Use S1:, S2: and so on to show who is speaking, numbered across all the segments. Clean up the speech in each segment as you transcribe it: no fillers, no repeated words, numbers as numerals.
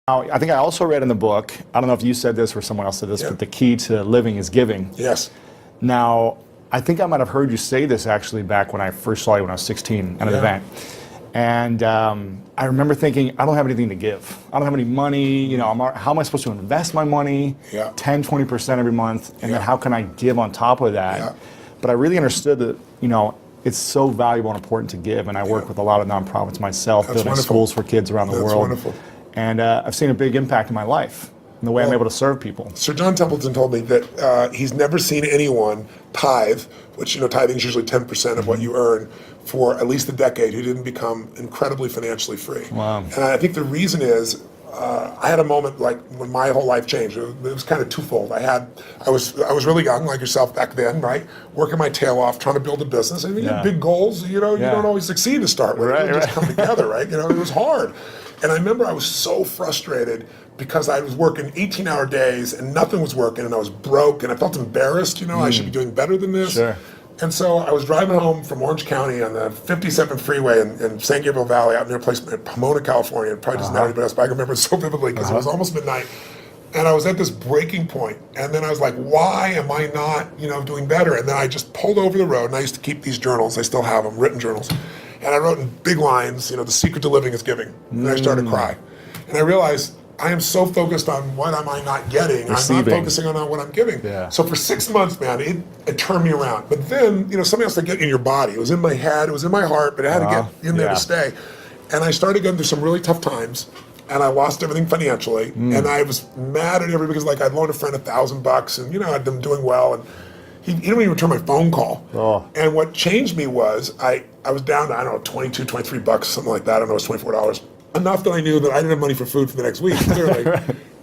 S1: Now, I think I also read in the book, I don't know if you said this or someone else said this, but the key to living is giving.
S2: Yes.
S1: Now, I think I might have heard you say this actually back when I first saw you when I was 16 at an event. And I remember thinking, I don't have anything to give. I don't have any money. You know, how am I supposed to invest my money? 10, 20% every month. And then how can I give on top of that? But I really understood that, you know, it's so valuable and important to give. And I work with a lot of nonprofits myself, building schools for kids around the world.
S2: That's wonderful.
S1: And I've seen a big impact in my life, in the way I'm able to serve people.
S2: Sir John Templeton told me that he's never seen anyone tithe, which, you know, tithing is usually 10% of what you earn, for at least a decade who didn't become incredibly financially free.
S1: Wow.
S2: And I think the reason is, I had a moment like when my whole life changed. It was kind of twofold. I was really young, like yourself back then, right? Working my tail off, trying to build a business. And you have big goals, you know, you don't always succeed to start with. It just come together, right? You know, it was hard. And I remember I was so frustrated because I was working 18-hour days and nothing was working and I was broke and I felt embarrassed, you know, I should be doing better than this.
S1: Sure.
S2: And so I was driving home from Orange County on the 57th freeway in San Gabriel Valley out near a place in Pomona, California. It probably doesn't matter anybody else, but I remember it so vividly because it was almost midnight. And I was at this breaking point. And then I was like, why am I not, you know, doing better? And then I just pulled over the road, and I used to keep these journals. I still have them, written journals. And I wrote in big lines, you know, the secret to living is giving. And I started to cry. And I realized, I am so focused on what am I not getting.
S1: Receiving.
S2: I'm not focusing on what I'm giving. So for 6 months, man, it turned me around. But then, you know, something else to get in your body. It was in my head, it was in my heart, but it had to get in there to stay. And I started going through some really tough times, and I lost everything financially. And I was mad at everybody because, like, I'd loaned a friend $1,000, and, you know, I'd been doing well, and he didn't even return my phone call. And what changed me was I was down to, I don't know, 22, 23 bucks, something like that. I don't know, it was $24. Enough that I knew that I didn't have money for food for the next week, clearly.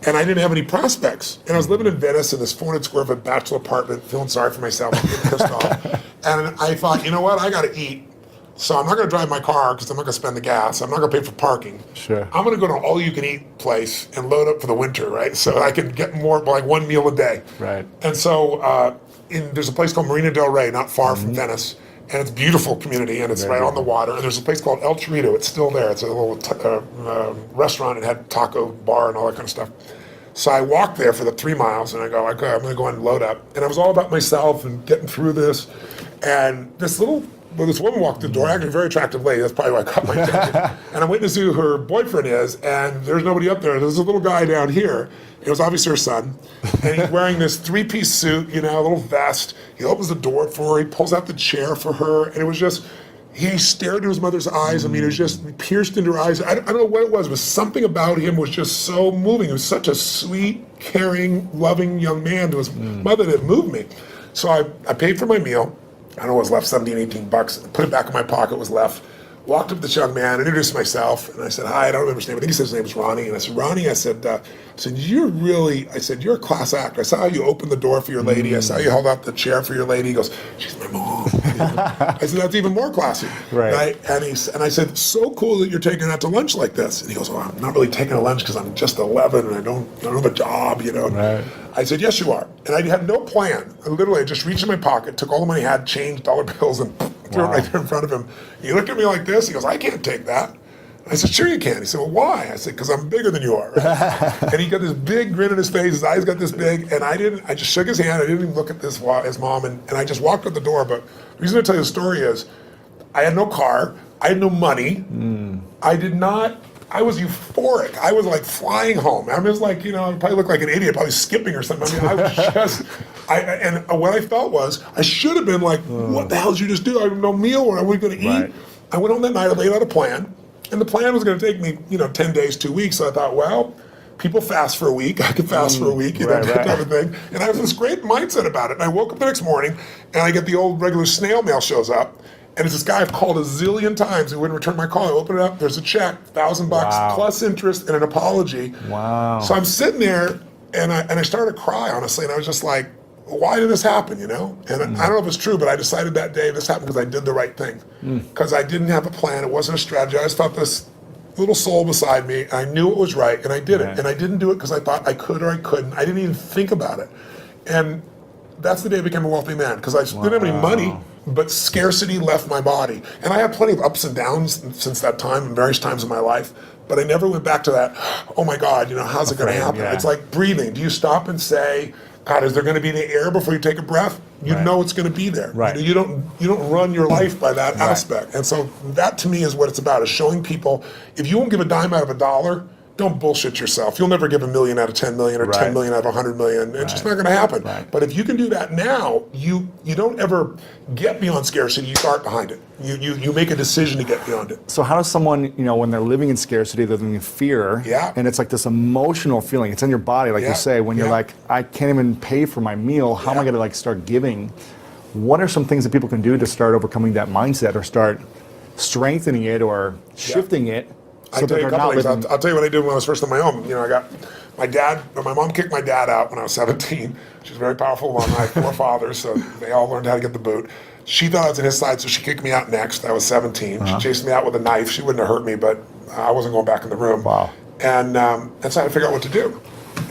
S2: And I didn't have any prospects. And I was living in Venice in this 400 square foot bachelor apartment, feeling sorry for myself, getting pissed off. And I thought, you know what, I gotta eat. So I'm not gonna drive my car because I'm not gonna spend the gas. I'm not gonna pay for parking.
S1: Sure.
S2: I'm gonna go to an all you can eat place and load up for the winter, right? So I can get more, like one meal a day.
S1: Right.
S2: And so there's a place called Marina del Rey, not far from Venice. And it's a beautiful community, and it's right on the water. And there's a place called El Chorito. It's still there. It's a little restaurant. It had taco bar and all that kind of stuff. So I walked there for the 3 miles, and I go, okay, I'm going to go and load up. And it was all about myself and getting through this. And this woman walked through the door, actually a very attractive lady. That's probably why I caught my attention. And I went to see who her boyfriend is, and there's nobody up there. There's a little guy down here. It was obviously her son. And he's wearing this 3-piece suit, you know, a little vest. He opens the door for her. He pulls out the chair for her. And it was just, he stared into his mother's eyes. I mean, it was just pierced into her eyes. I don't know what it was, but something about him was just so moving. He was such a sweet, caring, loving young man to his mother that moved me. So I paid for my meal. I don't know what was left, 17, 18 bucks. Put it back in my pocket, what was left. Walked up to this young man, introduced myself, and I said, hi, I don't remember his name. I think he said his name was Ronnie. And I said, Ronnie, I said, you're a class act. I saw how you opened the door for your lady. I saw you held out the chair for your lady. He goes, she's my mom. I said, that's even more classy.
S1: Right.
S2: And I said, so cool that you're taking her out to lunch like this. And he goes, well, I'm not really taking a lunch because I'm just 11 and I don't have a job, you know.
S1: Right.
S2: I said, yes, you are. And I had no plan. I just reached in my pocket, took all the money I had, changed dollar bills, and threw it right there in front of him. He looked at me like this. He goes, I can't take that. I said, sure you can. He said, well, why? I said, because I'm bigger than you are. Right? And he got this big grin on his face. His eyes got this big. And I just shook his hand. I didn't even look at his mom. And I just walked out the door. But the reason I tell you the story is I had no car. I had no money. I was euphoric. I was like flying home. I was like, you know, I probably looked like an idiot, probably skipping or something. I mean, I was just, and what I felt was, I should have been like, what the hell did you just do? I have no meal. What are we going to eat? I went home that night, I laid out a plan. And the plan was going to take me, you know, 10 days, 2 weeks. So I thought, well, people fast for a week. I could fast for a week, you know, that type of thing. And I have this great mindset about it. And I woke up the next morning, and I get the old regular snail mail shows up. And it's this guy I've called a zillion times who wouldn't return my call. I open it up, there's a check, $1,000 plus interest and an apology.
S1: Wow.
S2: So I'm sitting there, and I started to cry, honestly. And I was just like, why did this happen, you know? And I don't know if it's true, but I decided that day this happened because I did the right thing. Because I didn't have a plan. It wasn't a strategy. I just felt this little soul beside me. I knew it was right, and I did it. And I didn't do it because I thought I could or I couldn't. I didn't even think about it. And that's the day I became a wealthy man, because I didn't have any money, but scarcity left my body. And I had plenty of ups and downs since that time, in various times in my life. but I never went back to that, oh my God, how's it going to happen?
S1: Yeah.
S2: It's like breathing. Do you stop and say, God, is there going to be any air before you take a breath? You know it's going to be there.
S1: Right.
S2: You don't run your life by that aspect. And so that to me is what it's about, is showing people, if you won't give a dime out of a dollar, don't bullshit yourself. You'll never give $1 million out of 10 million or 10 million out of 100 million. It's just not going to happen. But if you can do that now, you don't ever get beyond scarcity. You start behind it. You make a decision to get beyond it.
S1: So how does someone, when they're living in scarcity, they're living in fear, and it's like this emotional feeling, it's in your body, like you say, when you're like, I can't even pay for my meal, how am I going to like start giving? What are some things that people can do to start overcoming that mindset, or start strengthening it or shifting it?
S2: I can tell you a couple things. I'll tell you what I did when I was first on my own. I got my mom kicked my dad out when I was 17. She was a very powerful woman. I had 4 fathers, so they all learned how to get the boot. She thought I was on his side, so she kicked me out next. I was 17. She chased me out with a knife. She wouldn't have hurt me, but I wasn't going back in the room.
S1: Wow.
S2: And so I had to figure out what to do.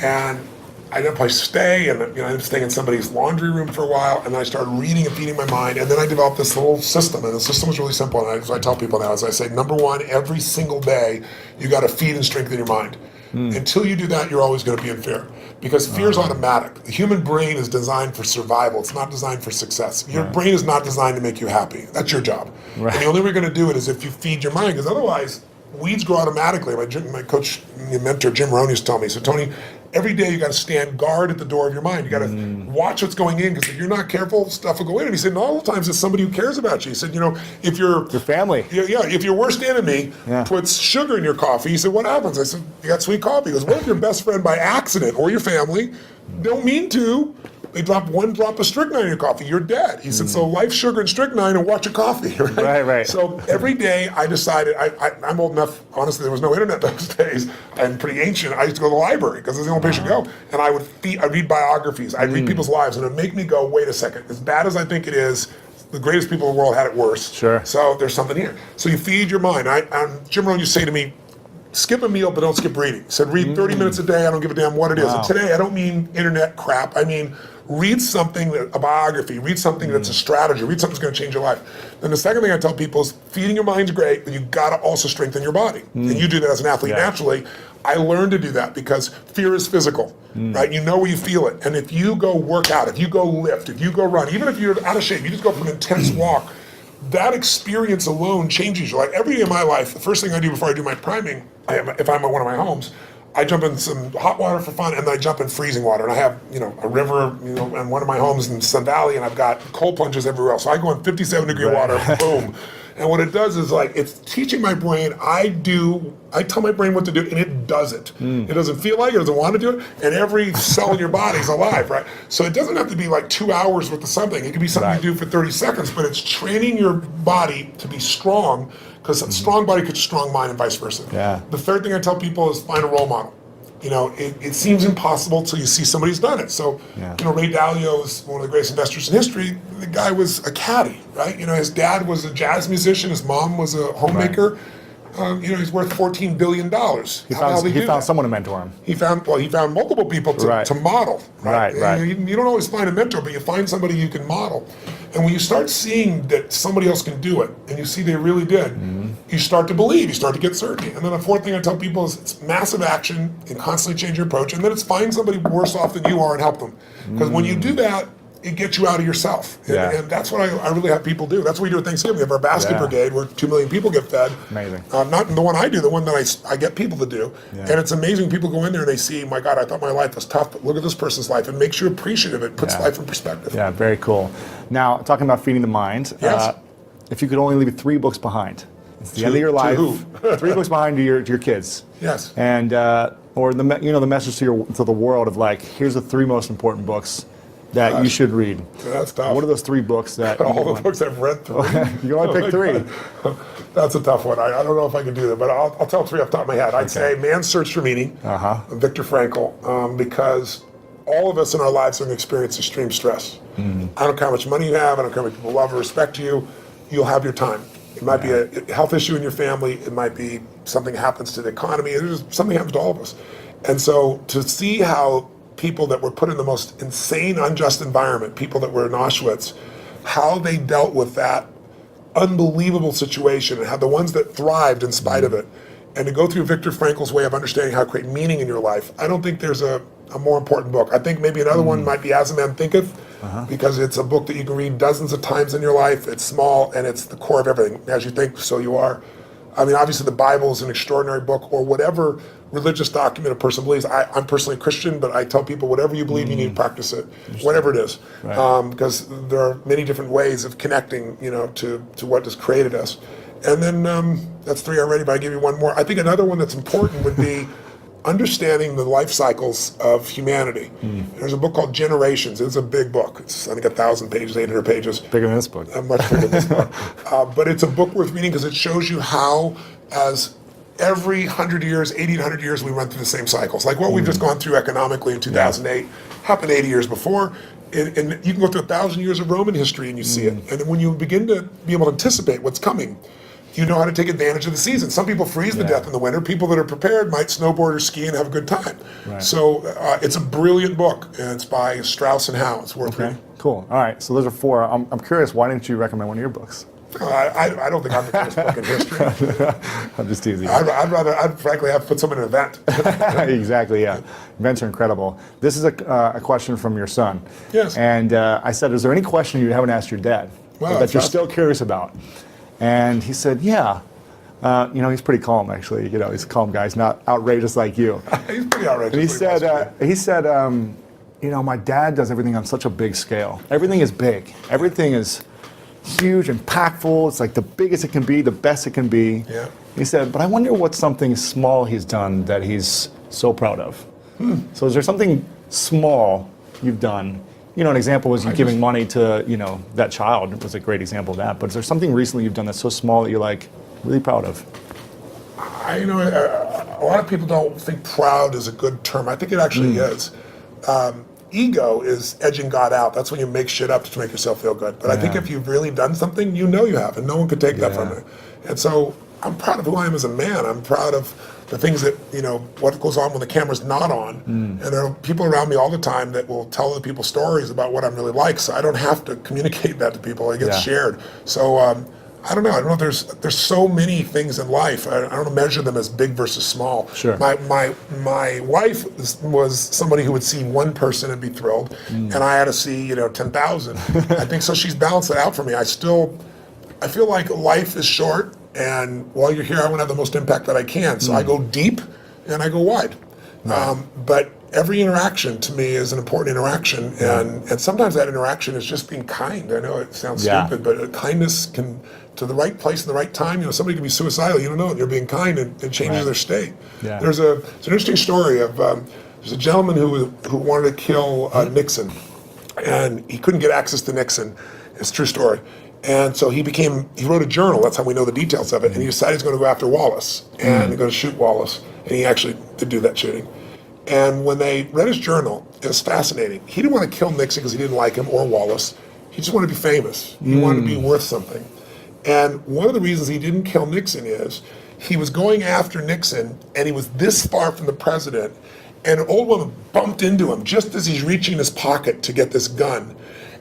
S2: And I didn't place to stay, and I ended up staying in somebody's laundry room for a while, and then I started reading and feeding my mind, and then I developed this little system, and the system was really simple, and I tell people now, as I say, number one, every single day, you got to feed and strengthen your mind. Until you do that, you're always going to be in fear, because fear is automatic. The human brain is designed for survival. It's not designed for success. Your brain is not designed to make you happy. That's your job. And the only way you're going to do it is if you feed your mind, because otherwise, weeds grow automatically. My coach, my mentor, Jim Rohn, used to tell me, so Tony, every day you got to stand guard at the door of your mind. You got to watch what's going in, because if you're not careful, stuff will go in. And he said, all the times it's somebody who cares about you. He said, if your
S1: family,
S2: if your worst enemy puts sugar in your coffee, he said, what happens? I said, you got sweet coffee. He goes, what if your best friend by accident, or your family, don't mean to, they drop 1 drop of strychnine in your coffee, you're dead. He said, so life, sugar, and strychnine, and watch your coffee,
S1: Right.
S2: So every day I decided, I'm old enough, honestly, there was no internet those days, and pretty ancient. I used to go to the library, because it's the only place you go. And I'd read biographies, I'd read people's lives, and it'd make me go, wait a second, as bad as I think it is, the greatest people in the world had it worse.
S1: Sure.
S2: So there's something here. So you feed your mind. Jim Rohn used to say to me, skip a meal, but don't skip reading. He said, read 30 minutes a day, I don't give a damn what it is. And today, I don't mean internet crap, I mean, read something, a biography, read something that's a strategy, read something that's going to change your life. Then the second thing I tell people is feeding your mind's great, but you got to also strengthen your body. And you do that as an athlete naturally. I learned to do that because fear is physical, right? You know where you feel it. And if you go work out, if you go lift, if you go run, even if you're out of shape, you just go for an intense walk, that experience alone changes your life. Every day of my life, the first thing I do before I do my priming, if I'm at one of my homes, I jump in some hot water for fun, and then I jump in freezing water. And I have, a river, in one of my homes in Sun Valley, and I've got cold plunges everywhere else. So I go in 57-degree water, boom. And what it does is it's teaching my brain, I tell my brain what to do, and it does it. It doesn't feel like it, doesn't want to do it, and every cell in your body is alive, right? So it doesn't have to be 2 hours worth of something. It can be something you do for 30 seconds, but it's training your body to be strong, because a strong body creates a strong mind, and vice versa. The third thing I tell people is find a role model. It seems impossible till you see somebody who's done it. So, Ray Dalio is one of the greatest investors in history. The guy was a caddy, right? His dad was a jazz musician. His mom was a homemaker. He's worth $14 billion.
S1: He found someone to mentor him.
S2: He found multiple people to model. Right. You don't always find a mentor, but you find somebody you can model. And when you start seeing that somebody else can do it, and you see they really did, you start to believe, you start to get certainty. And then the fourth thing I tell people is it's massive action and constantly change your approach, and then it's find somebody worse off than you are and help them. Because when you do that, it gets you out of yourself. And that's what I really have people do. That's what we do at Thanksgiving. We have our basket brigade where 2 million people get fed.
S1: Amazing.
S2: Not the one I do, the one that I get people to do. And it's amazing. People go in there and they see, my God, I thought my life was tough, but look at this person's life. It makes you appreciative. It puts life in perspective.
S1: Yeah, very cool. Now, talking about feeding the mind, if you could only leave 3 books behind, it's the end of your life.
S2: To who?
S1: 3 books behind to your kids.
S2: Yes.
S1: And or the message to the world of here's the 3 most important books that you should read.
S2: That's tough.
S1: What are those 3 books that
S2: all the books I've read through?
S1: You only pick 3.
S2: That's a tough one. I don't know if I can do that, but I'll tell 3 off the top of my head. I'd say Man's Search for Meaning, Viktor Frankl, because all of us in our lives are going to experience extreme stress. I don't care how much money you have, I don't care how many people love or respect you, you'll have your time. It might be a health issue in your family, it might be something happens to the economy, something happens to all of us. And so to see how people that were put in the most insane, unjust environment, people that were in Auschwitz, how they dealt with that unbelievable situation and how the ones that thrived in spite of it, and to go through Viktor Frankl's way of understanding how to create meaning in your life, I don't think there's a more important book. I think maybe another one might be As a Man Thinketh, because it's a book that you can read dozens of times in your life. It's small, and it's the core of everything. As you think, so you are. I mean, obviously the Bible is an extraordinary book, or whatever religious document a person believes. I'm personally a Christian, but I tell people whatever you believe, you need to practice it, whatever it is.
S1: Right.
S2: Because there are many different ways of connecting, to what has created us. And then that's 3 already, but I give you one more. I think another one that's important would be understanding the life cycles of humanity. There's a book called Generations. It's a big book. It's, I think, 1,000 pages, 800 pages.
S1: Bigger than this book.
S2: Much bigger than this book. But it's a book worth reading because it shows you how, as every 100 years, 80 to 100 years, we run through the same cycles. Like what we've just gone through economically in 2008 happened 80 years before. And you can go through 1,000 years of Roman history and you see it. And when you begin to be able to anticipate what's coming, you know how to take advantage of the season. Some people freeze to death in the winter. People that are prepared might snowboard or ski and have a good time.
S1: Right.
S2: So it's a brilliant book, and it's by Strauss and Howe. It's worth reading.
S1: Cool. All right. So those are 4. I'm curious. Why didn't you recommend one of your books?
S2: I don't think I'm the greatest book in history.
S1: I'm just teasing.
S2: I'd frankly have put some in an event.
S1: Exactly. Yeah. Events are incredible. This is a question from your son.
S2: Yes.
S1: And I said, is there any question you haven't asked your dad that you're still curious about? And he said, yeah. He's pretty calm, actually. He's a calm guy. He's not outrageous like you.
S2: He's pretty outrageous.
S1: And he said, my dad does everything on such a big scale. Everything is big. Everything is huge, impactful. It's like the biggest it can be, the best it can be.
S2: Yeah.
S1: He said, but I wonder what something small he's done that he's so proud of. So is there something small you've done? An example was you giving money to, that child. It was a great example of that. But is there something recently you've done that's so small that you're like really proud of?
S2: A lot of people don't think proud is a good term. I think it actually is. Ego is edging God out. That's when you make shit up to make yourself feel good. But I think if you've really done something, you have, and no one could take that from you. And so I'm proud of who I am as a man. I'm proud of the things that, what goes on when the camera's not on. And there are people around me all the time that will tell other people stories about what I'm really like, so I don't have to communicate that to people. It gets shared. So I don't know. There's so many things in life. I don't measure them as big versus small.
S1: Sure.
S2: My wife was somebody who would see one person and be thrilled, and I had to see 10,000. I think so. She's balanced it out for me. I feel like life is short, and while you're here, I want to have the most impact that I can. So I go deep and I go wide. But every interaction to me is an important interaction, and sometimes that interaction is just being kind. I know it sounds stupid, but kindness can, to the right place and the right time. Somebody can be suicidal. You don't know it. You're being kind, and it changes their state.
S1: Yeah.
S2: There's an interesting story of there's a gentleman who wanted to kill Nixon, and he couldn't get access to Nixon. It's a true story. And so he wrote a journal. That's how we know the details of it. And he decided he's going to go after Wallace and going to shoot Wallace. And he actually did do that shooting. And when they read his journal, it was fascinating. He didn't want to kill Nixon because he didn't like him or Wallace. He just wanted to be famous. He wanted to be worth something. And one of the reasons he didn't kill Nixon is he was going after Nixon, and he was this far from the president, and an old woman bumped into him just as he's reaching his pocket to get this gun.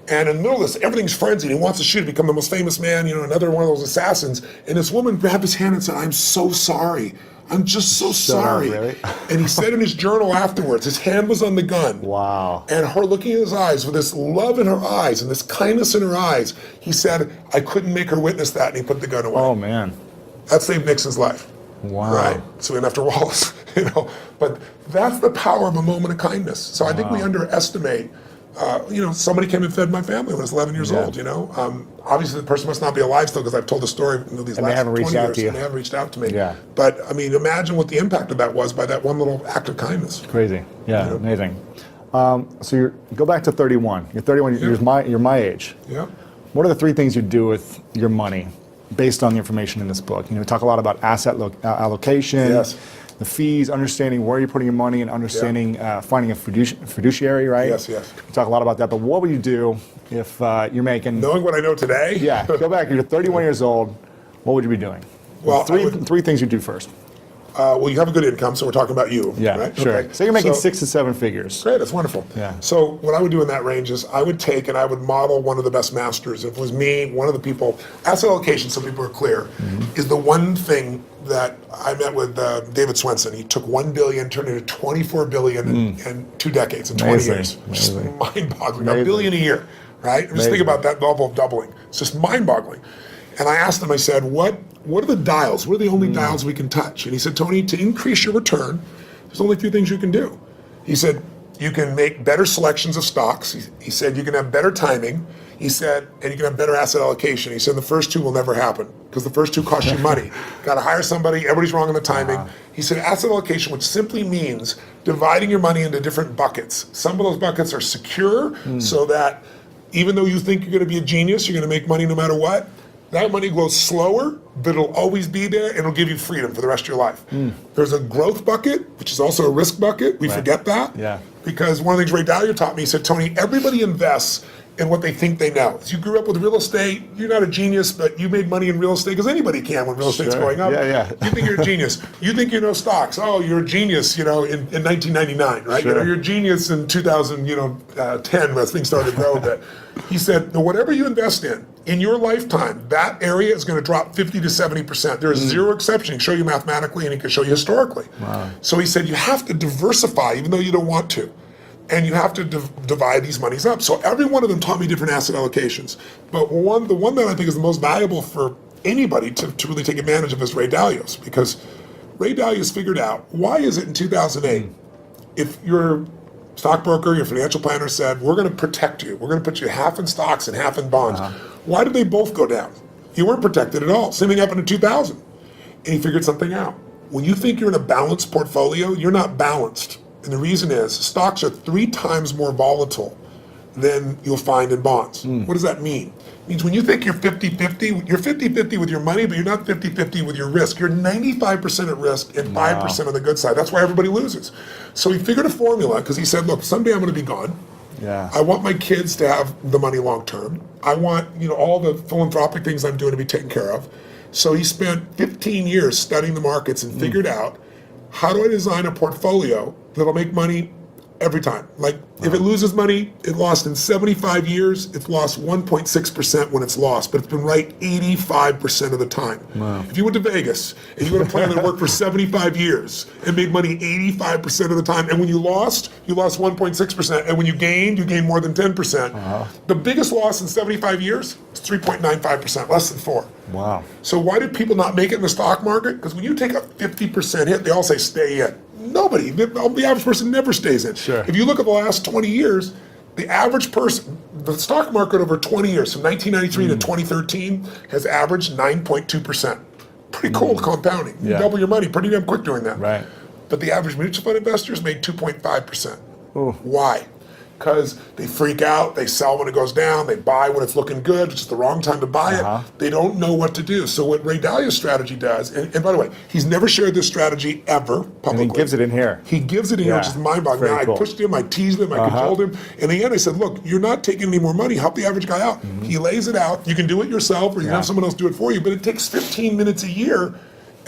S2: And in the middle of this, everything's frenzied. He wants to shoot, become the most famous man, another one of those assassins. And this woman grabbed his hand and said, "I'm so sorry. I'm just so sorry."
S1: Really?
S2: And he said in his journal afterwards, his hand was on the gun.
S1: Wow.
S2: And her looking in his eyes with this love in her eyes and this kindness in her eyes, he said, "I couldn't make her witness that," and he put the gun away.
S1: Oh, man.
S2: That saved Nixon's life.
S1: Wow.
S2: Right. So he went after Wallace, But that's the power of a moment of kindness. So I think we underestimate. Somebody came and fed my family when I was 11 years old. Obviously the person must not be alive still because I've told the story these last 20 years. And they haven't reached out to me.
S1: Yeah.
S2: But imagine what the impact of that was by that one little act of kindness.
S1: Crazy. Yeah. Amazing. So you go back to 31. You're 31. You're my age.
S2: Yeah.
S1: What are the 3 things you do with your money based on the information in this book? We talk a lot about asset allocation.
S2: Yes.
S1: The fees, understanding where you're putting your money, and understanding finding a fiduciary, right?
S2: Yes.
S1: We talk a lot about that, but what would you do if you're making...
S2: Knowing what I know today?
S1: Yeah, go back, you're 31 years old, what would you be doing?
S2: Well,
S1: three things you do first.
S2: Well, you have a good income, so we're talking about you,
S1: Yeah,
S2: right?
S1: sure.
S2: Okay.
S1: So you're making 6 to 7 figures.
S2: Great, that's wonderful.
S1: Yeah.
S2: So what I would do in that range is I would take and I would model one of the best masters. If it was me, one of the people, asset allocation, so people are clear, is the one thing that I met with David Swenson. He took $1 billion, turned it into $24 billion in 2 decades, in 20 years. Just mind-boggling. $1 billion a year, right? Just think about that level of doubling. It's just mind-boggling. And I asked him, I said, what are the dials? What are the only dials we can touch? And he said, Tony, to increase your return, there's only a few things you can do. He said, you can make better selections of stocks. He said, you can have better timing. He said, and you can have better asset allocation. He said, the first 2 will never happen because the first 2 cost you money. Got to hire somebody, everybody's wrong on the timing. He said, asset allocation, which simply means dividing your money into different buckets. Some of those buckets are secure so that even though you think you're going to be a genius, you're going to make money no matter what. That money goes slower, but it'll always be there, and it'll give you freedom for the rest of your life. There's a growth bucket, which is also a risk bucket. We forget that.
S1: Yeah.
S2: Because one of the things Ray Dalio taught me, he said, Tony, everybody invests in what they think they know. If you grew up with real estate, you're not a genius, but you made money in real estate, because anybody can when real estate's going up.
S1: Yeah.
S2: You think you're a genius. You think you know stocks. Oh, you're a genius, in 1999, right?
S1: Sure.
S2: You're a genius in 2010 as things started to grow a bit. He said, whatever you invest in your lifetime, that area is going to drop 50 to 70%. There is zero exception. He can show you mathematically and he can show you historically. Wow. So he said, you have to diversify even though you don't want to. And you have to divide these monies up. So every one of them taught me different asset allocations. But the one that I think is the most valuable for anybody to really take advantage of is Ray Dalio's, because Ray Dalio's figured out, why is it in 2008, if your stockbroker, your financial planner said, we're going to protect you. We're going to put you half in stocks and half in bonds. Why did they both go down? You weren't protected at all. Same thing happened in 2000. And he figured something out. When you think you're in a balanced portfolio, you're not balanced. And the reason is stocks are 3 times more volatile than you'll find in bonds. What does that mean? It means when you think you're 50-50, you're 50-50 with your money, but you're not 50-50 with your risk. You're 95% at risk and 5% on the good side. That's why everybody loses. So he figured a formula, because he said, look, someday I'm going to be gone.
S1: Yeah.
S2: I want my kids to have the money long term. I want all the philanthropic things I'm doing to be taken care of. So he spent 15 years studying the markets and figured out, how do I design a portfolio that'll make money every time? Like, if it loses money, it lost in 75 years, it's lost 1.6% when it's lost, but it's been right 85% of the time. Wow. If you went to Vegas and you had a plan that worked for 75 years and made money 85% of the time, and when you lost 1.6%, and when you gained more than 10%. The biggest loss in 75 years is 3.95%, less than 4.
S1: Wow.
S2: So why did people not make it in the stock market? Because when you take a 50% hit, they all say stay in. Nobody, the average person never stays in.
S1: Sure.
S2: If you look at the last 20 years, the average person, the stock market over 20 years, from 1993 to 2013, has averaged 9.2%. Pretty cool compounding. You double your money pretty damn quick doing that.
S1: Right.
S2: But the average mutual fund investors made 2.5%.
S1: Ooh.
S2: Why? Because they freak out, they sell when it goes down, they buy when it's looking good, which is the wrong time to buy it. They don't know what to do. So what Ray Dalio's strategy does, and by the way, he's never shared this strategy ever publicly.
S1: And he gives it in here.
S2: He gives it in here, which is mind-boggling. Now,
S1: cool.
S2: I pushed him, I teased him, I cajoled him. In the end, I said, look, you're not taking any more money. Help the average guy out. He lays it out. You can do it yourself, or you can have someone else do it for you, but it takes 15 minutes a year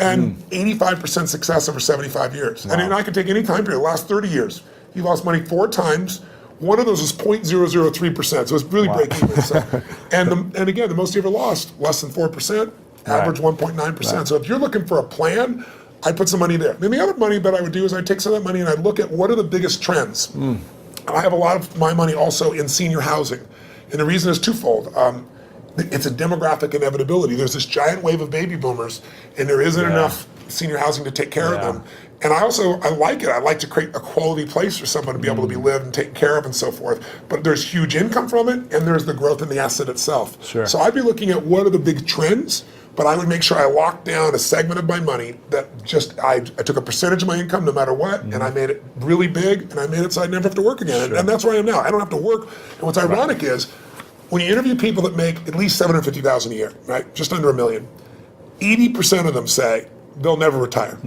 S2: and 85% success over 75 years. And I can take any time period, the last 30 years. He lost money 4 times. One of those was 0.003%, so it's really break even. So, and again, the most he ever lost, less than 4%, average 1.9%. So if you're looking for a plan, I'd put some money there. Then the other money that I would do is I'd take some of that money and I'd look at what are the biggest trends. I have a lot of my money also in senior housing. And the reason is twofold. It's a demographic inevitability. There's this giant wave of baby boomers, and there isn't enough senior housing to take care of them. And I like it. I like to create a quality place for someone to be able to be lived and taken care of and so forth. But there's huge income from it, and there's the growth in the asset itself.
S1: Sure.
S2: So I'd be looking at what are the big trends, but I would make sure I locked down a segment of my money that I took a percentage of my income no matter what, and I made it really big, and I made it so I'd never have to work again. And that's where I am now. I don't have to work. And what's ironic is, when you interview people that make at least $750,000 a year, right, just under $1 million, 80% of them say they'll never retire.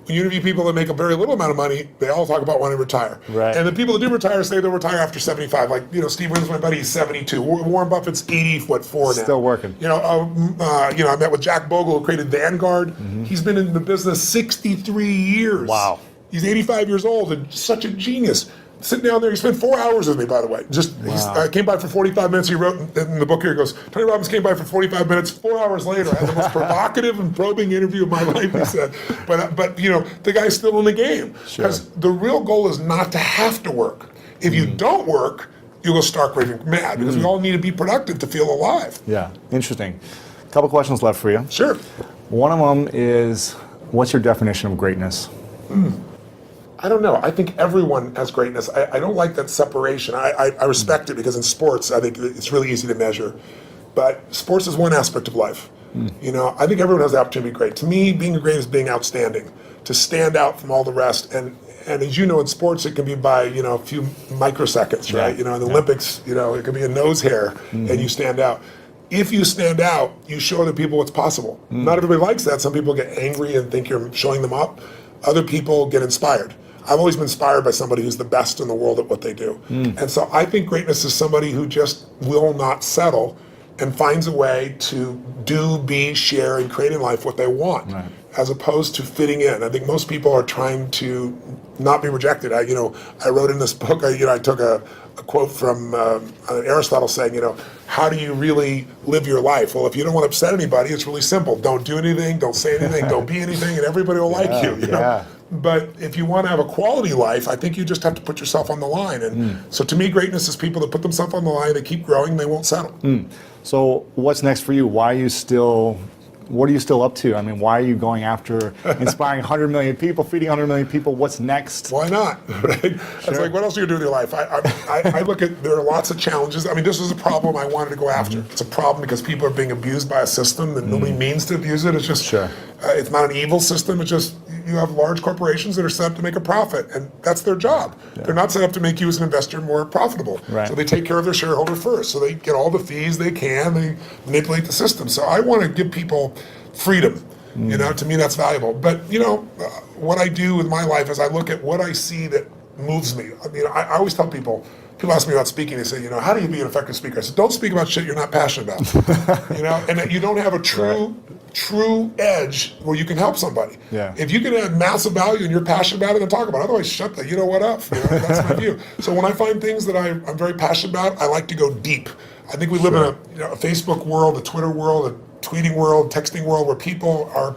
S2: when you interview people that make a very little amount of money, they all talk about wanting to retire.
S1: Right.
S2: And the people that do retire say they'll retire after 75. Like, Steve Wynn's my buddy, he's 72. Warren Buffett's 84 now.
S1: Still working.
S2: I met with Jack Bogle, who created Vanguard. He's been in the business 63 years.
S1: Wow.
S2: He's 85 years old and such a genius. Sitting down there, he spent 4 hours with me, by the way. He came by for 45 minutes. He wrote in the book here, he goes, Tony Robbins came by for 45 minutes. 4 hours later, I had the most provocative and probing interview of my life, he said. But the guy's still in the game. Because the real goal is not to have to work. If you don't work, you'll go stark raving mad, because we all need to be productive to feel alive.
S1: Yeah, interesting. A couple questions left for you.
S2: Sure.
S1: One of them is, what's your definition of greatness?
S2: I don't know. I think everyone has greatness. I don't like that separation. I respect it, because in sports, I think it's really easy to measure. But sports is one aspect of life. I think everyone has the opportunity to be great. To me, being great is being outstanding, to stand out from all the rest. And as you know, in sports, it can be by a few microseconds, right? In the Olympics, it can be a nose hair, and you stand out. If you stand out, you show other people what's possible. Not everybody likes that. Some people get angry and think you're showing them up. Other people get inspired. I've always been inspired by somebody who's the best in the world at what they do. And so I think greatness is somebody who just will not settle and finds a way to do, be, share, and create in life what they want, as opposed to fitting in. I think most people are trying to not be rejected. I wrote in this book, I took a quote from Aristotle saying, how do you really live your life? Well, if you don't want to upset anybody, it's really simple. Don't do anything, don't say anything, don't be anything, and everybody will like you. You know? But if you want to have a quality life, I think you just have to put yourself on the line. And so to me, greatness is people that put themselves on the line, they keep growing, they won't settle.
S1: So what's next for you? What are you still up to? I mean, why are you going after inspiring 100 million people, feeding 100 million people? What's next?
S2: Why not? Right? It's like, what else are you going to do with your life? I look at, there are lots of challenges. I mean, this was a problem I wanted to go after. It's a problem because people are being abused by a system that nobody means to abuse it. It's just, it's not an evil system. It's just, you have large corporations that are set up to make a profit, and that's their job. They're not set up to make you as an investor more profitable. So they take care of their shareholder first. So they get all the fees they can. They manipulate the system. So I want to give people freedom. To me, that's valuable. But what I do with my life is I look at what I see that moves me. I mean, I always tell people ask me about speaking, they say, how do you be an effective speaker? I said, don't speak about shit you're not passionate about. And that you don't have a true edge where you can help somebody. If you can add massive value and you're passionate about it, then talk about it. Otherwise, shut the what up. That's my view. So when I find things that I'm very passionate about, I like to go deep. I think we live in a Facebook world, a Twitter world, a tweeting world, texting world, where people are,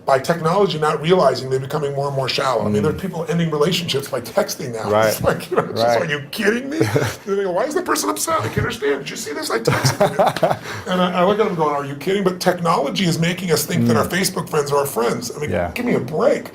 S2: by technology, not realizing they're becoming more and more shallow. I mean, there are people ending relationships by texting now. It's like, just, are you kidding me? They go, why is the person upset? I can't understand. Did you see this? I texted you. And I look at them going, are you kidding? But technology is making us think that our Facebook friends are our friends. I mean, give me a break.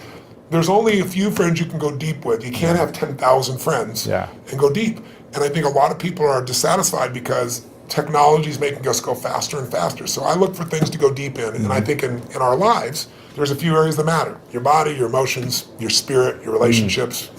S2: There's only a few friends you can go deep with. You can't have 10,000 friends and go deep. And I think a lot of people are dissatisfied because technology is making us go faster and faster. So I look for things to go deep in. And I think in our lives, there's a few areas that matter. Your body, your emotions, your spirit, your relationships,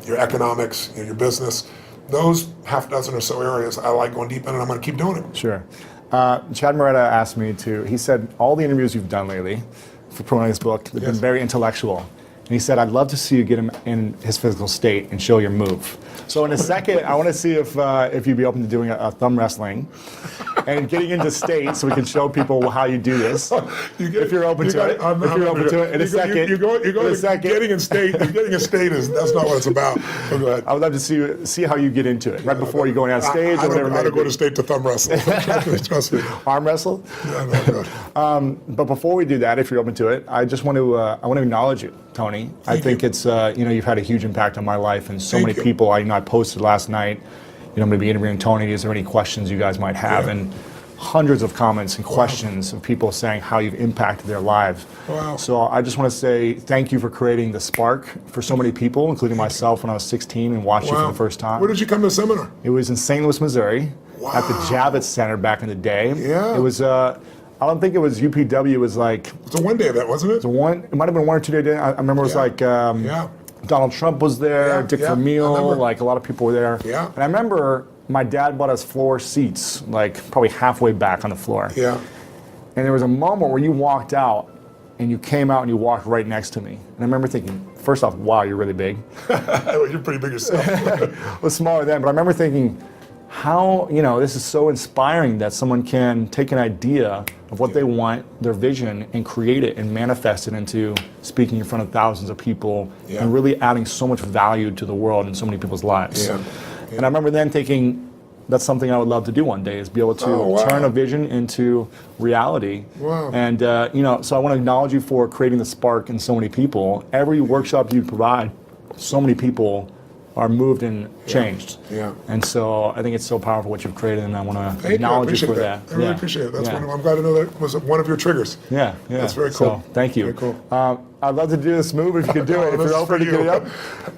S2: your economics, your business. Those half dozen or so areas I like going deep in, and I'm going to keep doing it.
S1: Sure. Chad Moretta asked me he said, all the interviews you've done lately for promoting this book have been very intellectual. And he said, I'd love to see you get him in his physical state and show your move. So in a second, I want to see if you'd be open to doing a thumb wrestling and getting into state so we can show people how you do this. If you're open to it. If you're open to it. In a second.
S2: You go getting in state. Getting in state that's not what it's about. So go ahead.
S1: I would love to see how you get into it right before you're going on stage or whatever.
S2: I don't go to state to thumb wrestle. Trust me.
S1: Arm wrestle?
S2: Yeah, no, good.
S1: But before we do that, if you're open to it, I just want to acknowledge you, Tony. I think it's you've had a huge impact on my life and so many people. I posted last night, I'm going to be interviewing Tony. Is there any questions you guys might have? And hundreds of comments and questions of people saying how you've impacted their lives. So I just want to say thank you for creating the spark for so many people, including myself when I was 16 and watched you for the first time.
S2: Where did you come to the seminar?
S1: It was in St. Louis, Missouri, at the Javits Center back in the day. It was I don't think it was UPW. It was like...
S2: It's a one-day event, wasn't it?
S1: It might have been 1 or 2 day. I remember it was like... Donald Trump was there, Dick Vermeil, like a lot of people were there. And I remember my dad bought us floor seats, like probably halfway back on the floor. And there was a moment where you walked out and you came out and you walked right next to me. And I remember thinking, first off, wow, you're really big.
S2: Well, you're pretty big yourself.
S1: I was smaller then, but I remember thinking, how, this is so inspiring that someone can take an idea of what they want, their vision, and create it and manifest it into speaking in front of thousands of people and really adding so much value to the world and so many people's lives. And I remember then thinking, that's something I would love to do one day, is be able to turn a vision into reality. And so I want to acknowledge you for creating the spark in so many people. Every workshop you provide, so many people are moved and changed. And so I think it's so powerful what you've created, and I want to acknowledge you for that.
S2: I really appreciate it. That's wonderful. I'm glad to know that was one of your triggers. That's very cool.
S1: So, thank you.
S2: Very cool.
S1: I'd love to do this move if you could do it. If you're open to get it up.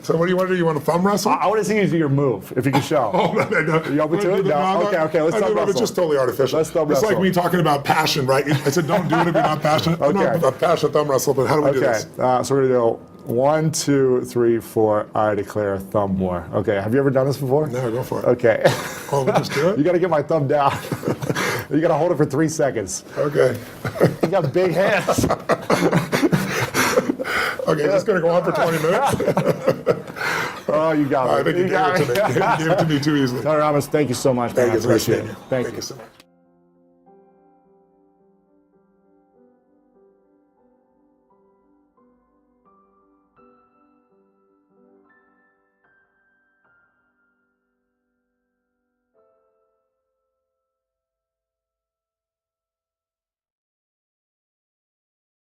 S2: So what do you want to do? You want to thumb wrestle?
S1: I want to see you do your move, if you can show.
S2: No.
S1: You open to it? No? Okay, let's thumb wrestle.
S2: It's just totally artificial.
S1: Let's thumb
S2: it's
S1: wrestle.
S2: like me talking about passion, right? I said don't do it if you're not passionate. I'm not a passionate thumb wrestle, but how do we do this?
S1: So we're going to do 1, 2, 3, 4, I declare thumb war. Okay, have you ever done this before?
S2: No, go for it.
S1: Okay.
S2: Oh, we just do it?
S1: You got to get my thumb down. You got to hold it for 3 seconds.
S2: Okay.
S1: You got big hands.
S2: Okay, this is going to go on for 20 minutes?
S1: Oh, you got me.
S2: I think you gave it to me. You gave it to me too easily.
S1: Dr. Robbins, thank you so much, man. I appreciate it. Thank you
S2: so much.